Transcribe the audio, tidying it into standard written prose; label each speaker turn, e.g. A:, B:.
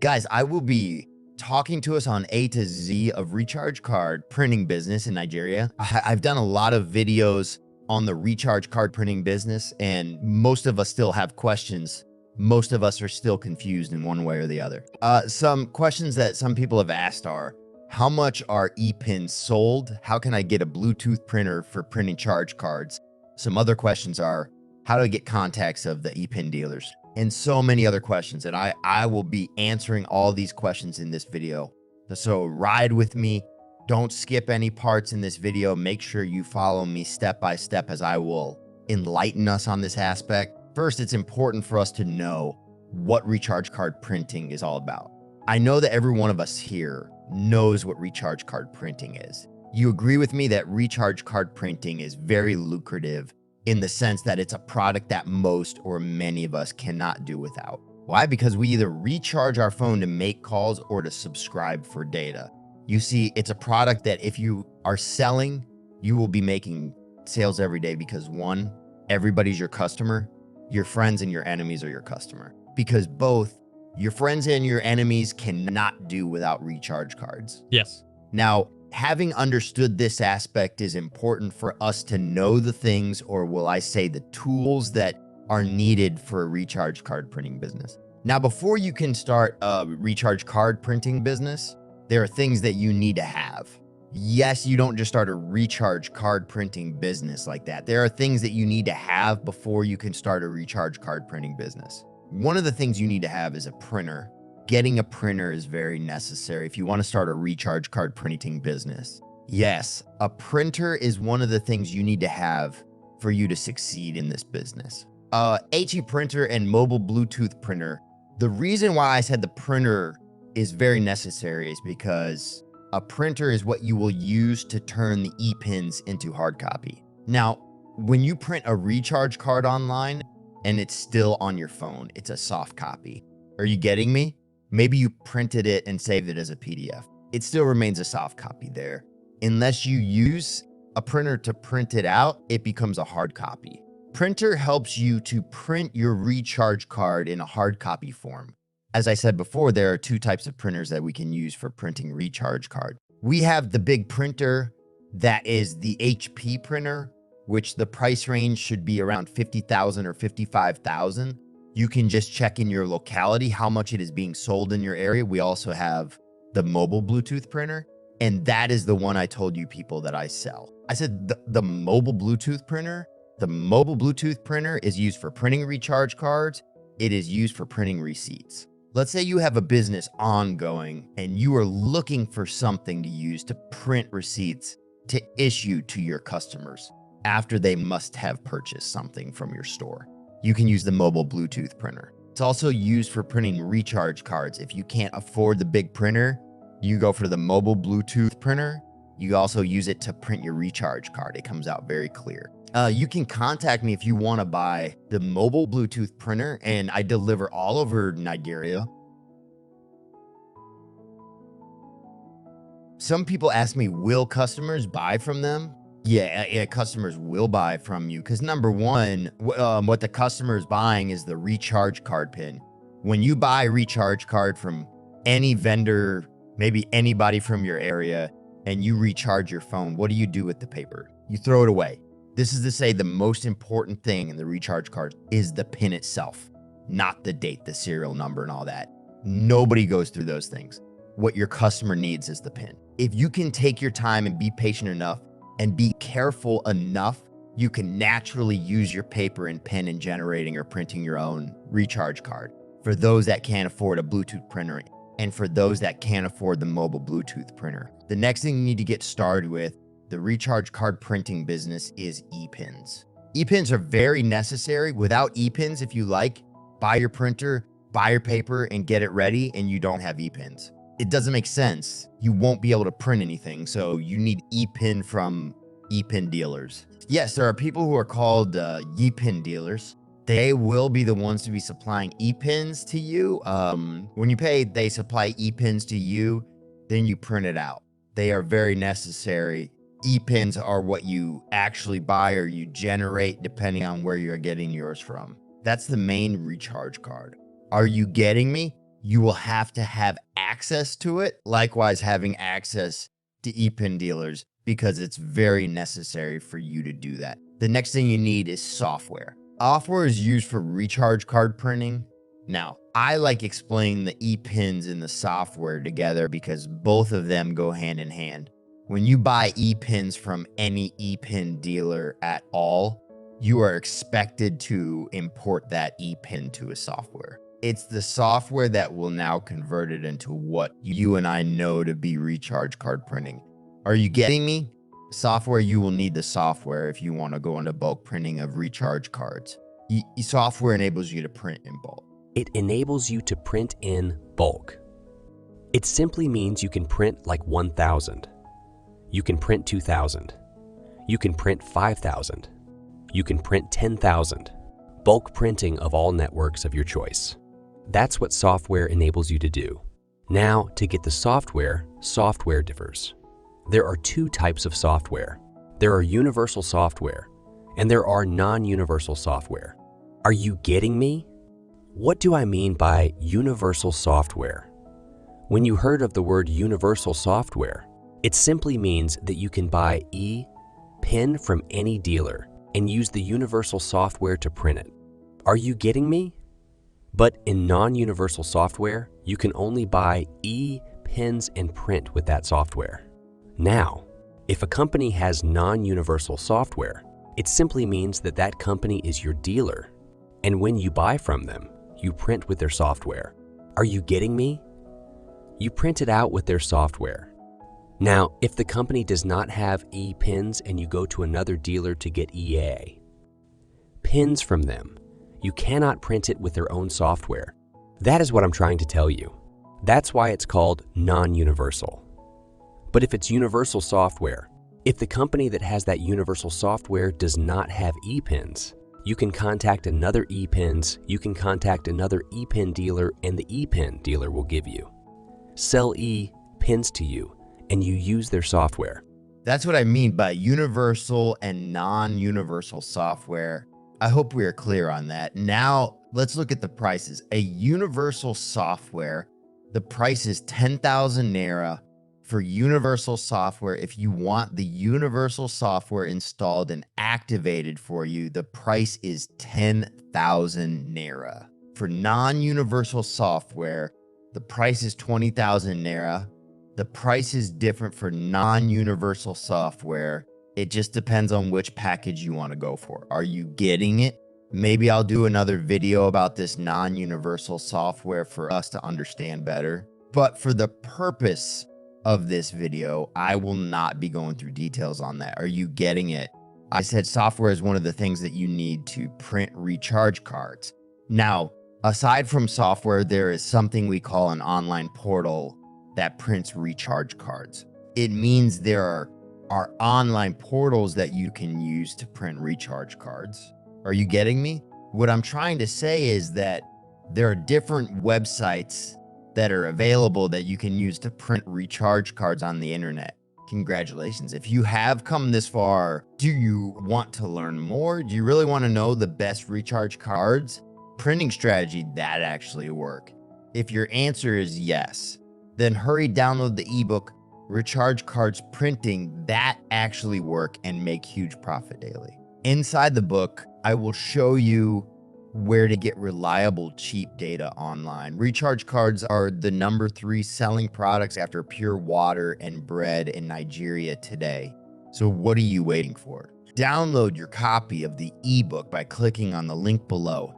A: Guys, I will be talking to us on A to Z of recharge card printing business in Nigeria. I've done a lot of videos on the recharge card printing business, and most of us still have questions. Most of us are still confused in one way or the other. Some questions that some people have asked are, how much are ePins sold? How can I get a Bluetooth printer for printing charge cards? Some other questions are, how do I get contacts of the ePin dealers? And so many other questions. And I will be answering all these questions in this video. So ride with me. Don't skip any parts in this video. Make sure you follow me step by step as I will enlighten us on this aspect. First, it's important for us to know what recharge card printing is all about. I know that every one of us here knows what recharge card printing is. You agree with me that recharge card printing is very lucrative in the sense that it's a product that most or many of us cannot do without. Why? Because we either recharge our phone to make calls or to subscribe for data. You see, it's a product that if you are selling, you will be making sales every day because one, everybody's your customer. Your friends and your enemies are your customer, because both your friends and your enemies cannot do without recharge cards.
B: Yes.
A: Now, having understood this aspect is important for us to know the things, or will I say the tools that are needed for a recharge card printing business. Now, before you can start a recharge card printing business, there are things that you need to have. Yes, you don't just start a recharge card printing business like that. There are things that you need to have before you can start a recharge card printing business. One of the things you need to have is a printer. Getting a printer is very necessary if you want to start a recharge card printing business. Yes, a printer is one of the things you need to have for you to succeed in this business. HE printer and mobile Bluetooth printer. The reason why I said the printer is very necessary is because a printer is what you will use to turn the ePins into hard copy. Now, when you print a recharge card online and it's still on your phone, it's a soft copy. Are you getting me? Maybe you printed it and saved it as a PDF. It still remains a soft copy there. Unless you use a printer to print it out, it becomes a hard copy. Printer helps you to print your recharge card in a hard copy form. As I said before, there are two types of printers that we can use for printing recharge card. We have the big printer that is the HP printer, which the price range should be around $50,000 or $55,000. You can just check in your locality how much it is being sold in your area. We also have the mobile Bluetooth printer, and that is the one I told you people that I sell. I said the mobile Bluetooth printer. The mobile Bluetooth printer is used for printing recharge cards. It is used for printing receipts. Let's say you have a business ongoing and you are looking for something to use to print receipts to issue to your customers after they must have purchased something from your store. You can use the mobile Bluetooth printer. It's also used for printing recharge cards. If you can't afford the big printer, you go for the mobile Bluetooth printer. You also use it to print your recharge card. It comes out very clear. You can contact me if you want to buy the mobile Bluetooth printer, and I deliver all over Nigeria. Some people ask me, will customers buy from them? Yeah, customers will buy from you because number one, what the customer is buying is the recharge card pin. When you buy a recharge card from any vendor, maybe anybody from your area, and you recharge your phone, what do you do with the paper? You throw it away. This is to say the most important thing in the recharge card is the pin itself, not the date, the serial number, and all that. Nobody goes through those things. What your customer needs is the pin. If you can take your time and be patient enough and be careful enough, you can naturally use your paper and pen in generating or printing your own recharge card. For those that can't afford a Bluetooth printer and for those that can't afford the mobile Bluetooth printer. The next thing you need to get started with the recharge card printing business is ePins. ePins are very necessary. Without ePins, if you like, buy your printer, buy your paper, and get it ready, and you don't have ePins. It doesn't make sense. You won't be able to print anything, so you need ePin from ePin dealers. Yes, there are people who are called ePin dealers. They will be the ones to be supplying ePins to you. When you pay, they supply ePins to you, then you print it out. They are very necessary. ePins are what you actually buy or you generate depending on where you're getting yours from. That's the main recharge card. Are you getting me? you will have to have access to it. Likewise, having access to ePIN dealers, because it's very necessary for you to do that. The next thing you need is software. Software is used for recharge card printing. Now, I like explaining the ePINs and the software together because both of them go hand in hand. When you buy ePINs from any ePIN dealer at all, you are expected to import that ePIN to a software. It's the software that will now convert it into what you and I know to be recharge card printing. Are you getting me? Software, you will need the software if you want to go into bulk printing of recharge cards. Software enables you to print in bulk.
B: It enables you to print in bulk. It simply means you can print like 1,000. You can print 2,000. You can print 5,000. You can print 10,000. Bulk printing of all networks of your choice. That's what software enables you to do. Now, to get the software differs. There are two types of software. There are universal software, and there are non-universal software. Are you getting me? What do I mean by universal software? When you heard of the word universal software, it simply means that you can buy ePIN from any dealer and use the universal software to print it. Are you getting me? But in non-universal software, you can only buy ePINs and print with that software. Now, if a company has non-universal software, it simply means that that company is your dealer. And when you buy from them, you print with their software. Are you getting me? You print it out with their software. Now, if the company does not have ePINs and you go to another dealer to get EA pins from them, you cannot print it with their own software. That is what I'm trying to tell you. That's why it's called non-universal. But if it's universal software, if the company that has that universal software does not have ePINs, you can contact another ePINs, you can contact another ePIN dealer, and the ePIN dealer will give you. Sell ePINs to you, and you use their software.
A: That's what I mean by universal and non-universal software. I hope we are clear on that. Now, let's look at the prices. A universal software, the price is 10,000 Naira for universal software. If you want the universal software installed and activated for you, the price is 10,000 Naira. For non-universal software, the price is 20,000 Naira. The price is different for non-universal software. It just depends on which package you want to go for. Are you getting it? Maybe I'll do another video about this non-universal software for us to understand better. But for the purpose of this video, I will not be going through details on that. Are you getting it? I said software is one of the things that you need to print recharge cards. Now, aside from software, there is something we call an online portal that prints recharge cards. It means there are online portals that you can use to print recharge cards. Are you getting me? What I'm trying to say is that there are different websites that are available that you can use to print recharge cards on the internet. Congratulations. If you have come this far, do you want to learn more? Do you really want to know the best recharge cards? Printing strategy that actually work? If your answer is yes, then hurry download the ebook Recharge Cards Printing that actually work and make huge profit daily. Inside the book, I will show you where to get reliable, cheap data online. Recharge cards are the #3 selling products after pure water and bread in Nigeria today. So what are you waiting for? Download your copy of the ebook by clicking on the link below.